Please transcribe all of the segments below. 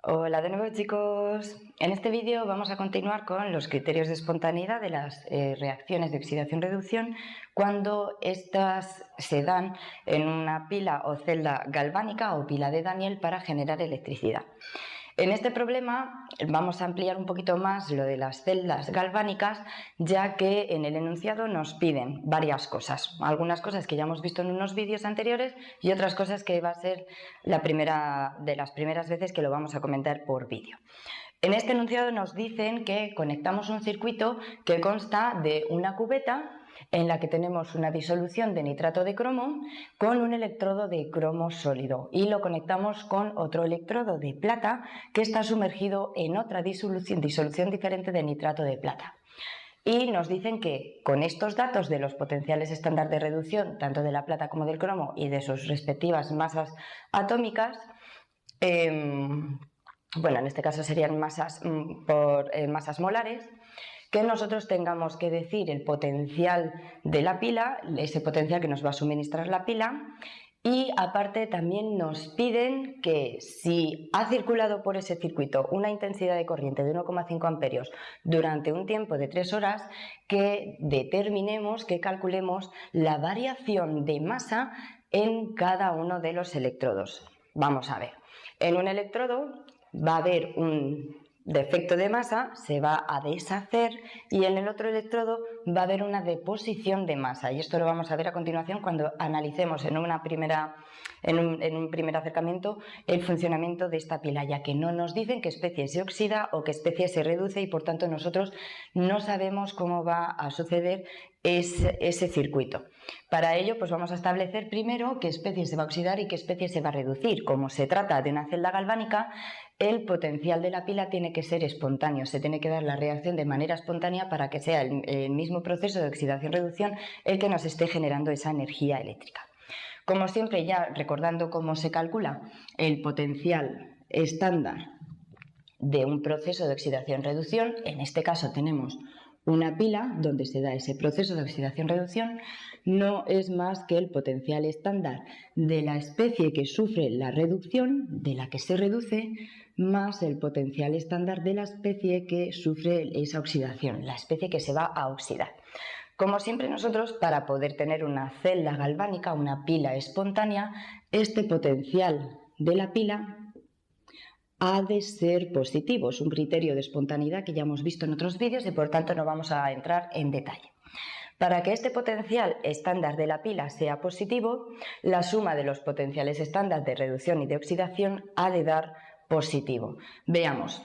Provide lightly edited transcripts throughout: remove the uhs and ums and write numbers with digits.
Hola de nuevo, chicos. En este vídeo vamos a continuar con los criterios de espontaneidad de las reacciones de oxidación-reducción cuando estas se dan en una pila o celda galvánica o pila de Daniell para generar electricidad. En este problema vamos a ampliar un poquito más lo de las celdas galvánicas, ya que en el enunciado nos piden varias cosas. Algunas cosas que ya hemos visto en unos vídeos anteriores y otras cosas que va a ser la primera de las primeras veces que lo vamos a comentar por vídeo. En este enunciado nos dicen que conectamos un circuito que consta de una cubeta en la que tenemos una disolución de nitrato de cromo con un electrodo de cromo sólido y lo conectamos con otro electrodo de plata que está sumergido en otra disolución diferente de nitrato de plata. Y nos dicen que con estos datos de los potenciales estándar de reducción, tanto de la plata como del cromo y de sus respectivas masas atómicas, bueno, en este caso serían masas por masas molares, que nosotros tengamos que decir el potencial de la pila, ese potencial que nos va a suministrar la pila, y aparte también nos piden que si ha circulado por ese circuito una intensidad de corriente de 1,5 amperios durante un tiempo de 3 horas, que determinemos, que calculemos la variación de masa en cada uno de los electrodos. Vamos a ver, en un electrodo va a haber un defecto de masa, se va a deshacer, y en el otro electrodo va a haber una deposición de masa, y esto lo vamos a ver a continuación cuando analicemos en un primer acercamiento el funcionamiento de esta pila, ya que no nos dicen qué especie se oxida o qué especie se reduce y por tanto nosotros no sabemos cómo va a suceder ese circuito. Para ello pues vamos a establecer primero qué especie se va a oxidar y qué especie se va a reducir. Como se trata de una celda galvánica, el potencial de la pila tiene que ser espontáneo, se tiene que dar la reacción de manera espontánea para que sea el mismo proceso de oxidación-reducción el que nos esté generando esa energía eléctrica. Como siempre, ya recordando cómo se calcula el potencial estándar de un proceso de oxidación-reducción, en este caso tenemos una pila donde se da ese proceso de oxidación-reducción, no es más que el potencial estándar de la especie que sufre la reducción, de la que se reduce, más el potencial estándar de la especie que sufre esa oxidación, la especie que se va a oxidar. Como siempre nosotros, para poder tener una celda galvánica, una pila espontánea, este potencial de la pila ha de ser positivo. Es un criterio de espontaneidad que ya hemos visto en otros vídeos y por tanto no vamos a entrar en detalle. Para que este potencial estándar de la pila sea positivo, la suma de los potenciales estándar de reducción y de oxidación ha de dar positivo. Veamos.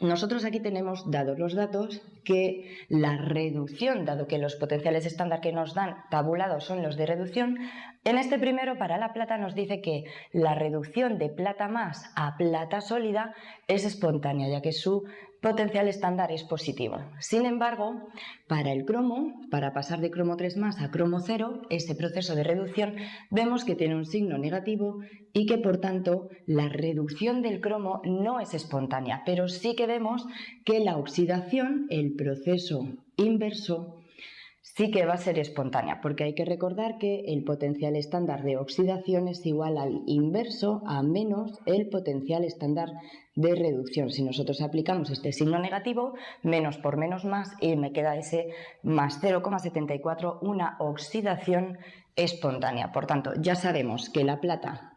Nosotros aquí tenemos dados los datos que la reducción, dado que los potenciales estándar que nos dan tabulados son los de reducción, en este primero para la plata nos dice que la reducción de plata más a plata sólida es espontánea, ya que su potencial estándar es positivo. Sin embargo, para el cromo, para pasar de cromo 3 más a cromo 0, ese proceso de reducción vemos que tiene un signo negativo y que por tanto la reducción del cromo no es espontánea, pero sí que vemos que la oxidación, el proceso inverso, sí que va a ser espontánea, porque hay que recordar que el potencial estándar de oxidación es igual al inverso a menos el potencial estándar de reducción. Si nosotros aplicamos este signo negativo, menos por menos más, y me queda ese más 0,74, una oxidación espontánea. Por tanto, ya sabemos que la plata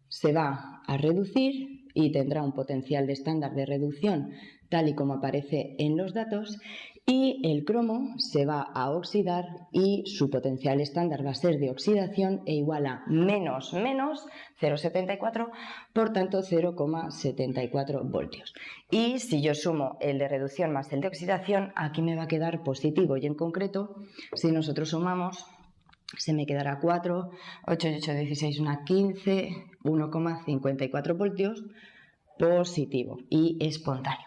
se va a reducir y tendrá un potencial de estándar de reducción tal y como aparece en los datos, y el cromo se va a oxidar y su potencial estándar va a ser de oxidación e igual a menos 0,74, por tanto 0,74 voltios. Y si yo sumo el de reducción más el de oxidación, aquí me va a quedar positivo, y en concreto, si nosotros sumamos, se me quedará 4, 8 y 8, 16, una 15, 1,54 voltios positivo y espontáneo.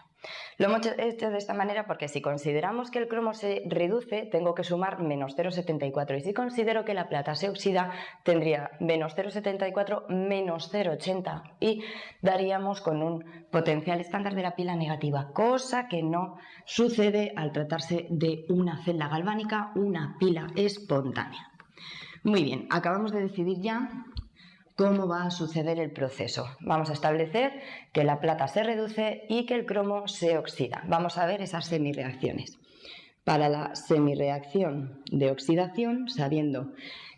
Lo hemos hecho de esta manera porque si consideramos que el cromo se reduce, tengo que sumar menos 0,74, y si considero que la plata se oxida, tendría menos 0,74 menos 0,80 y daríamos con un potencial estándar de la pila negativa, cosa que no sucede al tratarse de una celda galvánica, una pila espontánea. Muy bien, acabamos de decidir ya cómo va a suceder el proceso. Vamos a establecer que la plata se reduce y que el cromo se oxida. Vamos a ver esas semirreacciones. Para la semirreacción de oxidación, sabiendo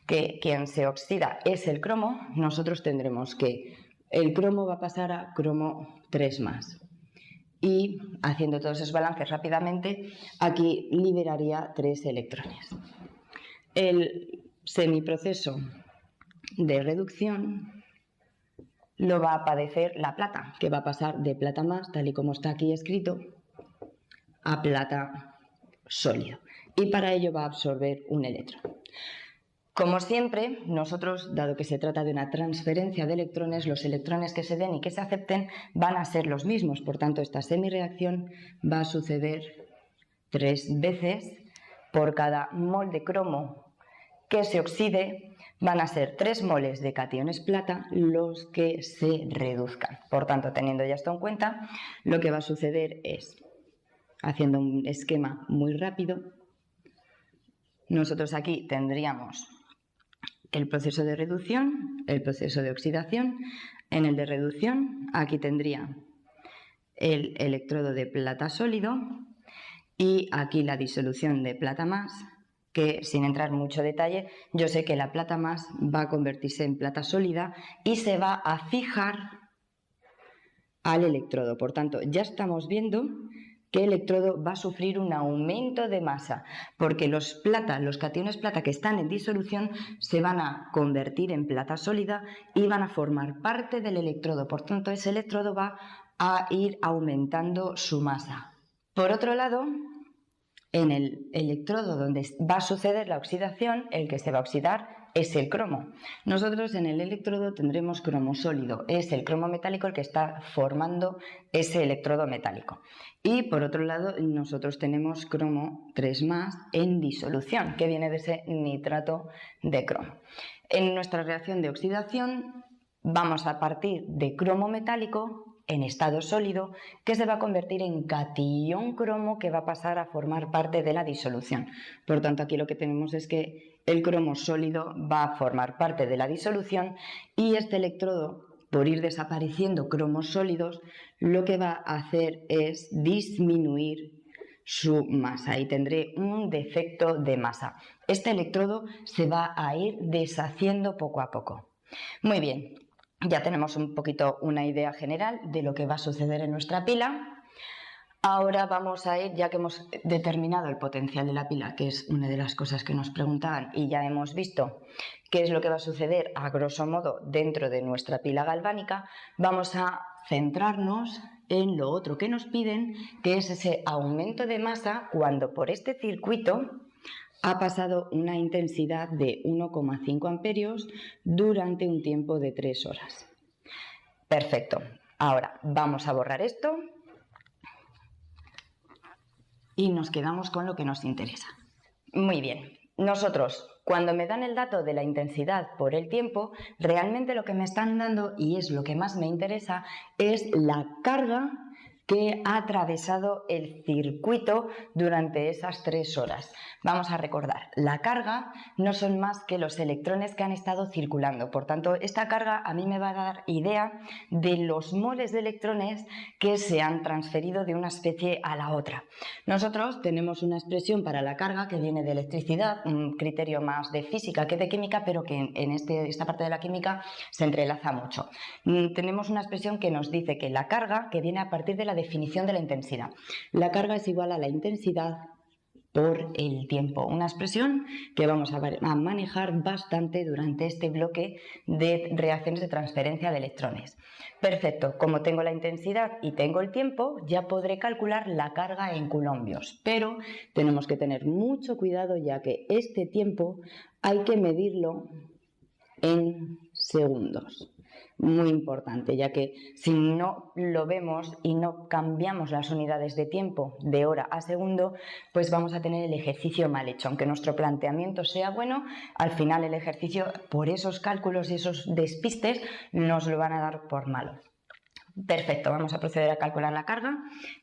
que quien se oxida es el cromo, nosotros tendremos que el cromo va a pasar a cromo 3+. Y haciendo todos esos balances rápidamente, aquí liberaría 3 electrones. El semiproceso de reducción lo va a padecer la plata, que va a pasar de plata más, tal y como está aquí escrito, a plata sólido. Y para ello va a absorber un electrón. Como siempre, nosotros, dado que se trata de una transferencia de electrones, los electrones que se den y que se acepten van a ser los mismos. Por tanto, esta semirreacción va a suceder 3 veces. Por cada mol de cromo que se oxide, van a ser 3 moles de cationes plata los que se reduzcan. Por tanto, teniendo ya esto en cuenta, lo que va a suceder es, haciendo un esquema muy rápido, nosotros aquí tendríamos el proceso de reducción, el proceso de oxidación. En el de reducción, aquí tendría el electrodo de plata sólido y aquí la disolución de plata más, que sin entrar en mucho detalle, yo sé que la plata más va a convertirse en plata sólida y se va a fijar al electrodo. Por tanto, ya estamos viendo que el electrodo va a sufrir un aumento de masa, porque los cationes plata que están en disolución se van a convertir en plata sólida y van a formar parte del electrodo. Por tanto, ese electrodo va a ir aumentando su masa. Por otro lado, en el electrodo donde va a suceder la oxidación, el que se va a oxidar es el cromo. Nosotros en el electrodo tendremos cromo sólido, es el cromo metálico el que está formando ese electrodo metálico. Y por otro lado nosotros tenemos cromo 3+ en disolución, que viene de ese nitrato de cromo. En nuestra reacción de oxidación vamos a partir de cromo metálico en estado sólido, que se va a convertir en catión cromo, que va a pasar a formar parte de la disolución. Por tanto, aquí lo que tenemos es que el cromo sólido va a formar parte de la disolución y este electrodo, por ir desapareciendo cromos sólidos, lo que va a hacer es disminuir su masa y tendré un defecto de masa. Este electrodo se va a ir deshaciendo poco a poco. Muy bien. Ya tenemos un poquito una idea general de lo que va a suceder en nuestra pila. Ahora vamos a ir, ya que hemos determinado el potencial de la pila, que es una de las cosas que nos preguntaban, y ya hemos visto qué es lo que va a suceder a grosso modo dentro de nuestra pila galvánica, vamos a centrarnos en lo otro que nos piden, que es ese aumento de masa cuando por este circuito ha pasado una intensidad de 1,5 amperios durante un tiempo de 3 horas. Perfecto. Ahora vamos a borrar esto y nos quedamos con lo que nos interesa. Muy bien. Nosotros, cuando me dan el dato de la intensidad por el tiempo, realmente lo que me están dando, y es lo que más me interesa, es la carga que ha atravesado el circuito durante esas 3 horas. Vamos a recordar, la carga no son más que los electrones que han estado circulando. Por tanto, esta carga a mí me va a dar idea de los moles de electrones que se han transferido de una especie a la otra. Nosotros tenemos una expresión para la carga que viene de electricidad, un criterio más de física que de química, pero que en esta parte de la química se entrelaza mucho. Tenemos una expresión que nos dice que la carga, que viene a partir de la definición de la intensidad. La carga es igual a la intensidad por el tiempo. Una expresión que vamos a manejar bastante durante este bloque de reacciones de transferencia de electrones. Perfecto, como tengo la intensidad y tengo el tiempo, ya podré calcular la carga en coulombios, pero tenemos que tener mucho cuidado ya que este tiempo hay que medirlo en segundos. Muy importante, ya que si no lo vemos y no cambiamos las unidades de tiempo de hora a segundo, pues vamos a tener el ejercicio mal hecho. Aunque nuestro planteamiento sea bueno, al final el ejercicio, por esos cálculos y esos despistes, nos lo van a dar por malo. Perfecto, vamos a proceder a calcular la carga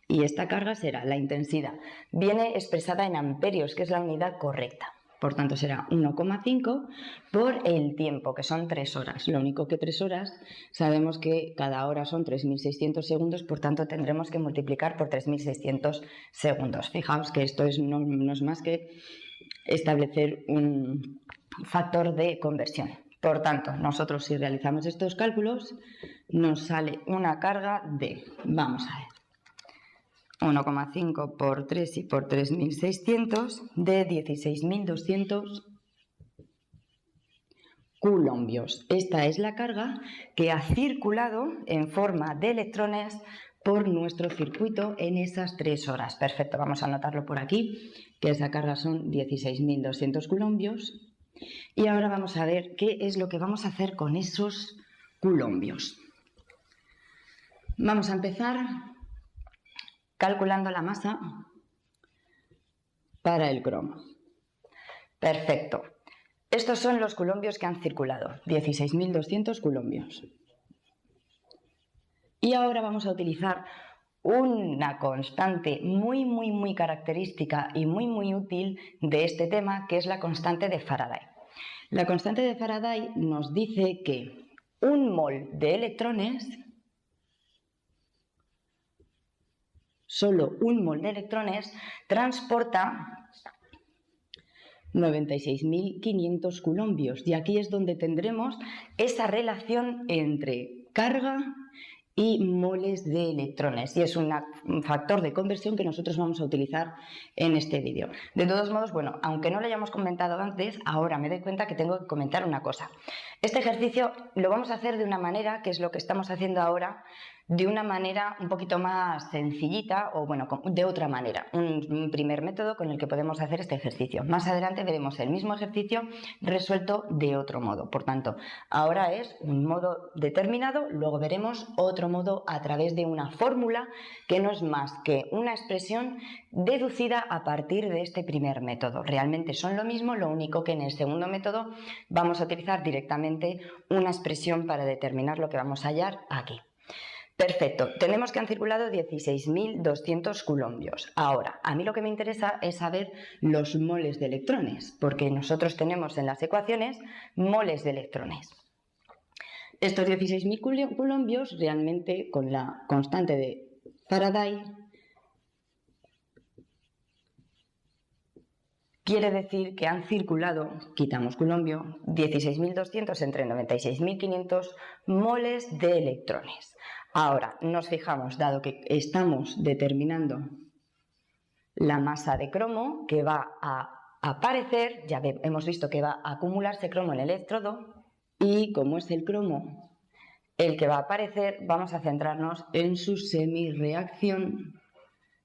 y esta carga será la intensidad. Viene expresada en amperios, que es la unidad correcta. Por tanto, será 1,5 por el tiempo, que son 3 horas. Lo único que 3 horas, sabemos que cada hora son 3.600 segundos, por tanto, tendremos que multiplicar por 3.600 segundos. Fijaos que esto no es más que establecer un factor de conversión. Por tanto, nosotros si realizamos estos cálculos, nos sale una carga de, vamos a ver, 1,5 por 3 y por 3.600 de 16.200 coulombios. Esta es la carga que ha circulado en forma de electrones por nuestro circuito en esas 3 horas. Perfecto, vamos a anotarlo por aquí, que esa carga son 16.200 coulombios. Y ahora vamos a ver qué es lo que vamos a hacer con esos coulombios. Vamos a empezar calculando la masa para el cromo. Perfecto. Estos son los coulombios que han circulado, 16.200 coulombios. Y ahora vamos a utilizar una constante muy característica y muy útil de este tema, que es la constante de Faraday. La constante de Faraday nos dice que un mol de electrones, solo un mol de electrones, transporta 96.500 coulombios. Y aquí es donde tendremos esa relación entre carga y moles de electrones, y es un factor de conversión que nosotros vamos a utilizar en este vídeo. De todos modos, bueno, aunque no lo hayamos comentado antes, ahora me doy cuenta que tengo que comentar una cosa. Este ejercicio lo vamos a hacer de una manera, que es lo que estamos haciendo ahora, de una manera un poquito más sencillita, o bueno, de otra manera, un primer método con el que podemos hacer este ejercicio. Más adelante veremos el mismo ejercicio resuelto de otro modo. Por tanto, ahora es un modo determinado, luego veremos otro modo a través de una fórmula que no es más que una expresión deducida a partir de este primer método. Realmente son lo mismo, lo único que en el segundo método vamos a utilizar directamente una expresión para determinar lo que vamos a hallar aquí. Perfecto, tenemos que han circulado 16.200 coulombios. Ahora, a mí lo que me interesa es saber los moles de electrones, porque nosotros tenemos en las ecuaciones moles de electrones. Estos 16.000 coulombios realmente con la constante de Faraday quiere decir que han circulado, quitamos coulombio, 16.200 entre 96.500 moles de electrones. Ahora, nos fijamos, dado que estamos determinando la masa de cromo que va a aparecer, ya hemos visto que va a acumularse cromo en el electrodo, y como es el cromo el que va a aparecer, vamos a centrarnos en su semirreacción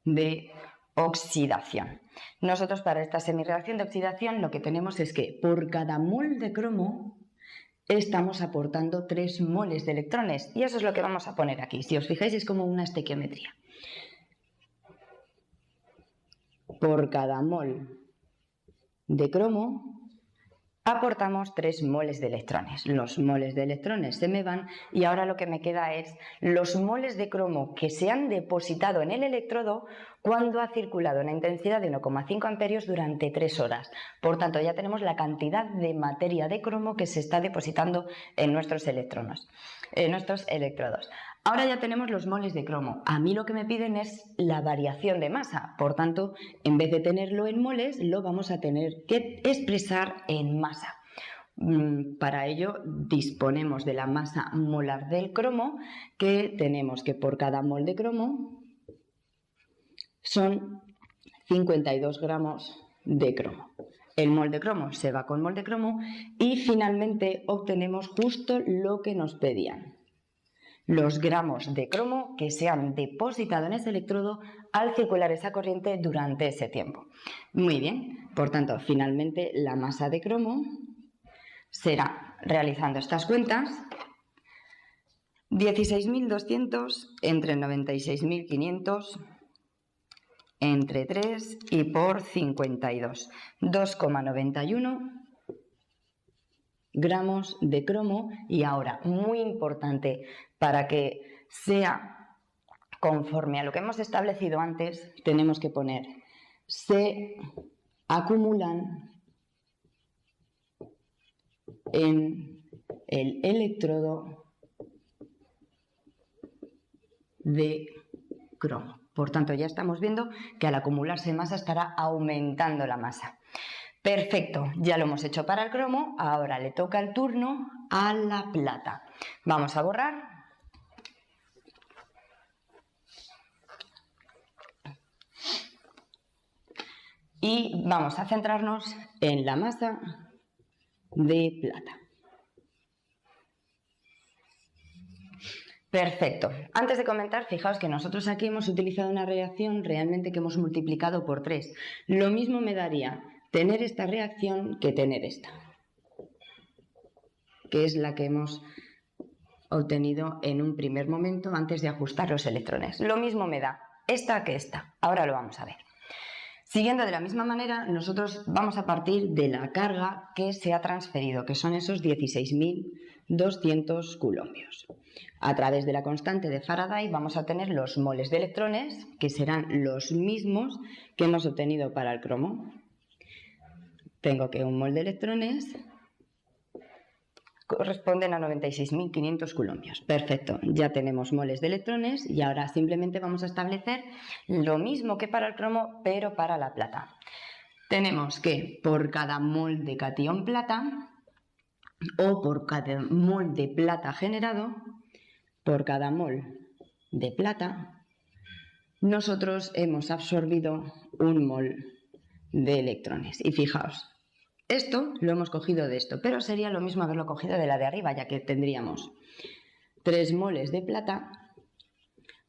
de oxidación. Nosotros para esta semirreacción de oxidación lo que tenemos es que por cada mol de cromo estamos aportando 3 moles de electrones, y eso es lo que vamos a poner aquí. Si os fijáis, es como una estequiometría. Por cada mol de cromo aportamos 3 moles de electrones. Los moles de electrones se me van y ahora lo que me queda es los moles de cromo que se han depositado en el electrodo cuando ha circulado una intensidad de 1,5 amperios durante 3 horas. Por tanto, ya tenemos la cantidad de materia de cromo que se está depositando en nuestros electrodos. Ahora ya tenemos los moles de cromo. A mí lo que me piden es la variación de masa. Por tanto, en vez de tenerlo en moles, lo vamos a tener que expresar en masa. Para ello disponemos de la masa molar del cromo, que tenemos que por cada mol de cromo son 52 gramos de cromo. El mol de cromo se va con mol de cromo y finalmente obtenemos justo lo que nos pedían: los gramos de cromo que se han depositado en ese electrodo al circular esa corriente durante ese tiempo. Muy bien, por tanto, finalmente la masa de cromo será, realizando estas cuentas, 16.200 entre 96.500 entre 3 y por 52, 2,91 gramos de cromo. Y ahora, muy importante, para que sea conforme a lo que hemos establecido antes, tenemos que poner: se acumulan en el electrodo de cromo. Por tanto, ya estamos viendo que al acumularse masa estará aumentando la masa. Perfecto, ya lo hemos hecho para el cromo, ahora le toca el turno a la plata. Vamos a borrar. Y vamos a centrarnos en la masa de plata. Perfecto. Antes de comentar, fijaos que nosotros aquí hemos utilizado una reacción realmente que hemos multiplicado por 3. Lo mismo me daría tener esta reacción que tener esta, que es la que hemos obtenido en un primer momento antes de ajustar los electrones. Lo mismo me da esta que esta. Ahora lo vamos a ver. Siguiendo de la misma manera, nosotros vamos a partir de la carga que se ha transferido, que son esos 16.200 coulombios. A través de la constante de Faraday vamos a tener los moles de electrones, que serán los mismos que hemos obtenido para el cromo. Tengo que un mol de electrones corresponden a 96.500 coulombios. Perfecto, ya tenemos moles de electrones y ahora simplemente vamos a establecer lo mismo que para el cromo, pero para la plata. Tenemos que por cada mol de catión plata o por cada mol de plata generado, por cada mol de plata, nosotros hemos absorbido un mol de electrones. Y fijaos, esto lo hemos cogido de esto, pero sería lo mismo haberlo cogido de la de arriba, ya que tendríamos 3 moles de plata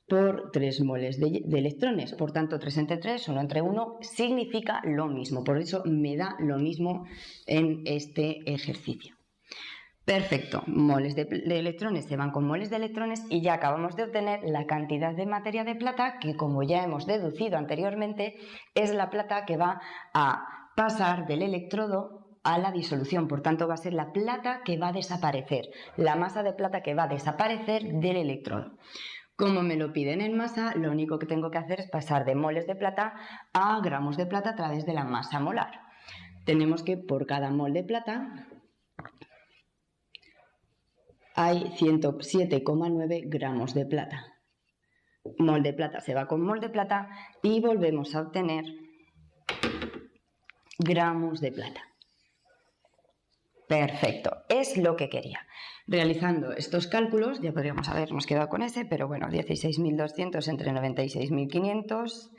por 3 moles de electrones. Por tanto, 3 entre 3, 1 entre 1, significa lo mismo. Por eso me da lo mismo en este ejercicio. Perfecto, moles de electrones se van con moles de electrones y ya acabamos de obtener la cantidad de materia de plata que, como ya hemos deducido anteriormente, es la plata que va a pasar del electrodo a la disolución. Por tanto, va a ser la plata que va a desaparecer, la masa de plata que va a desaparecer del electrodo. Como me lo piden en masa, lo único que tengo que hacer es pasar de moles de plata a gramos de plata a través de la masa molar. Tenemos que por cada mol de plata hay 107,9 gramos de plata. Mol de plata se va con mol de plata y volvemos a obtener gramos de plata. Perfecto, es lo que quería. Realizando estos cálculos, ya podríamos habernos quedado con ese, pero bueno, 16.200 entre 96.500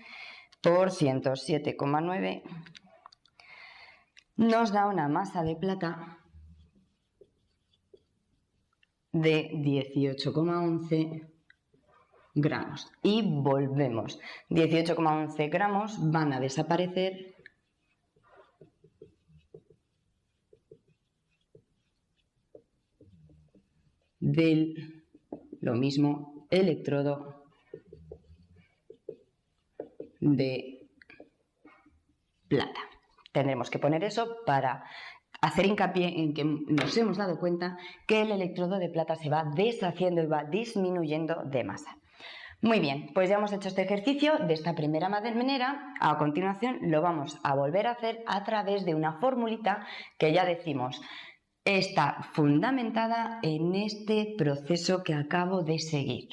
por 107,9 nos da una masa de plata de 18,11 gramos. Y volvemos. 18,11 gramos van a desaparecer del lo mismo electrodo de plata. Tendremos que poner eso para hacer hincapié en que nos hemos dado cuenta que el electrodo de plata se va deshaciendo y va disminuyendo de masa. Muy bien, pues ya hemos hecho este ejercicio de esta primera manera. A continuación lo vamos a volver a hacer a través de una formulita que ya decimos está fundamentada en este proceso que acabo de seguir.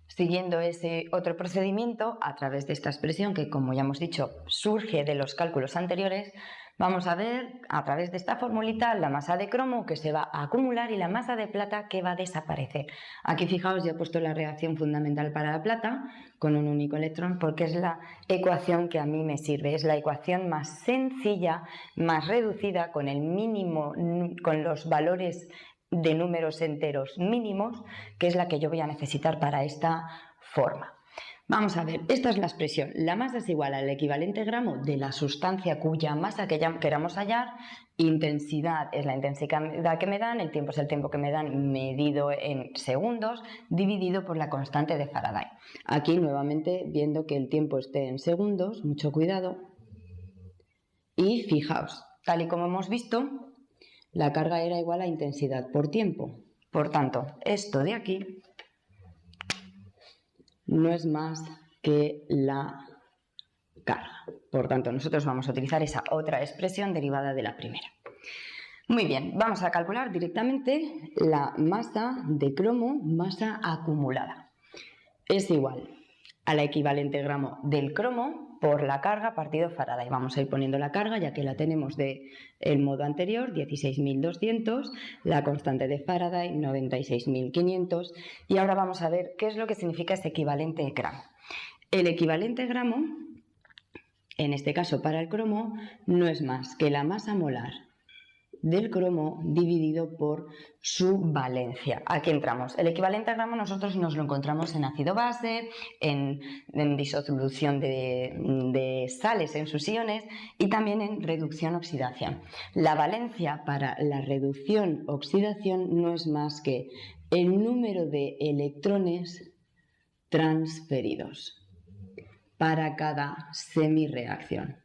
Siguiendo ese otro procedimiento, a través de esta expresión que, como ya hemos dicho, surge de los cálculos anteriores, vamos a ver a través de esta formulita la masa de cromo que se va a acumular y la masa de plata que va a desaparecer. Aquí fijaos, ya he puesto la reacción fundamental para la plata con un único electrón porque es la ecuación que a mí me sirve. Es la ecuación más sencilla, más reducida, con el mínimo, con los valores de números enteros mínimos, que es la que yo voy a necesitar para esta forma. Vamos a ver, esta es la expresión. La masa es igual al equivalente gramo de la sustancia cuya masa queramos hallar. Intensidad es la intensidad que me dan, el tiempo es el tiempo que me dan medido en segundos, dividido por la constante de Faraday. Aquí nuevamente viendo que el tiempo esté en segundos, mucho cuidado. Y fijaos, tal y como hemos visto, la carga era igual a intensidad por tiempo. Por tanto, esto de aquí no es más que la carga. Por tanto, nosotros vamos a utilizar esa otra expresión derivada de la primera. Muy bien, vamos a calcular directamente la masa de cromo, masa acumulada. Es igual a la equivalente gramo del cromo por la carga partido Faraday. Vamos a ir poniendo la carga ya que la tenemos del modo anterior, 16.200, la constante de Faraday, 96.500, y ahora vamos a ver qué es lo que significa ese equivalente gramo. El equivalente gramo, en este caso para el cromo, no es más que la masa molar del cromo dividido por su valencia. Aquí entramos. El equivalente a gramo nosotros nos lo encontramos en ácido base, en disolución de sales en sus iones y también en reducción-oxidación. La valencia para la reducción-oxidación no es más que el número de electrones transferidos para cada semirreacción.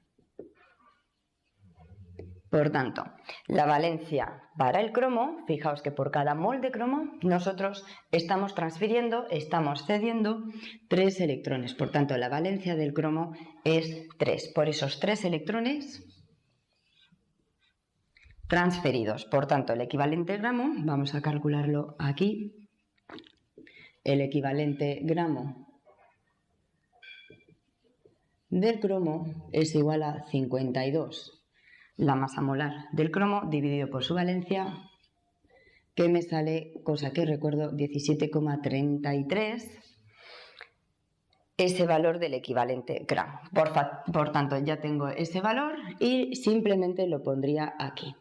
Por tanto, la valencia para el cromo, fijaos que por cada mol de cromo nosotros estamos transfiriendo, estamos cediendo 3 electrones. Por tanto, la valencia del cromo es 3. Por esos 3 electrones transferidos. Por tanto, el equivalente gramo, vamos a calcularlo aquí, el equivalente gramo del cromo es igual a 52. La masa molar del cromo dividido por su valencia, que me sale, cosa que recuerdo, 17,33, ese valor del equivalente gramo. Por tanto, ya tengo ese valor y simplemente lo pondría aquí.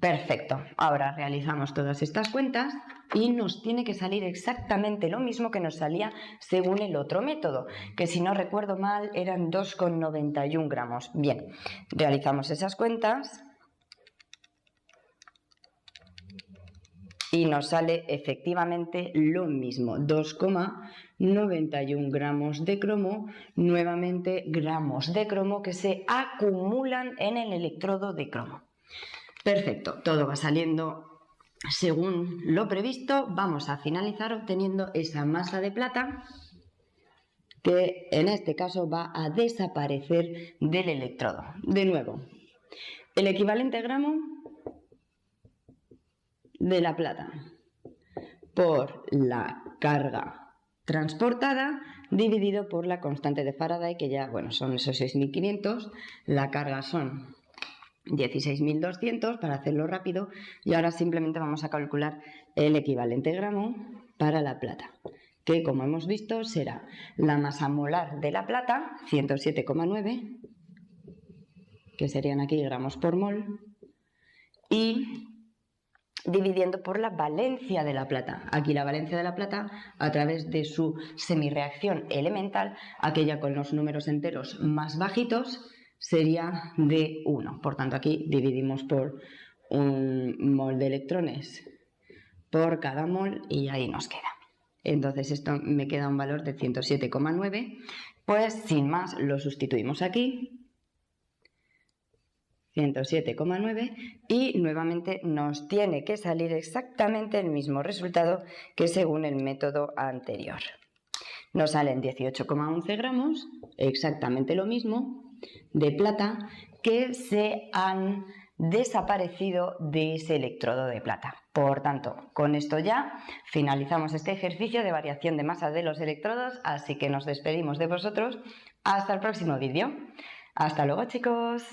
Perfecto, ahora realizamos todas estas cuentas y nos tiene que salir exactamente lo mismo que nos salía según el otro método, que si no recuerdo mal eran 2,91 gramos. Bien, realizamos esas cuentas y nos sale efectivamente lo mismo, 2,91 gramos de cromo, nuevamente gramos de cromo que se acumulan en el electrodo de cromo. Perfecto, todo va saliendo según lo previsto. Vamos a finalizar obteniendo esa masa de plata que en este caso va a desaparecer del electrodo. De nuevo, el equivalente gramo de la plata por la carga transportada dividido por la constante de Faraday, que ya, bueno, son esos 6.500, la carga son 16.200 para hacerlo rápido, y ahora simplemente vamos a calcular el equivalente gramo para la plata, que como hemos visto será la masa molar de la plata, 107,9, que serían aquí gramos por mol, y dividiendo por la valencia de la plata. Aquí la valencia de la plata a través de su semirreacción elemental, aquella con los números enteros más bajitos, sería de 1. Por tanto, aquí dividimos por un mol de electrones por cada mol y ahí nos queda. Entonces esto me queda un valor de 107,9. Pues sin más lo sustituimos aquí. 107,9 y nuevamente nos tiene que salir exactamente el mismo resultado que según el método anterior. Nos salen 18,11 gramos, exactamente lo mismo, de plata que se han desaparecido de ese electrodo de plata. Por tanto, con esto ya finalizamos este ejercicio de variación de masa de los electrodos, así que nos despedimos de vosotros. Hasta el próximo vídeo. Hasta luego, chicos.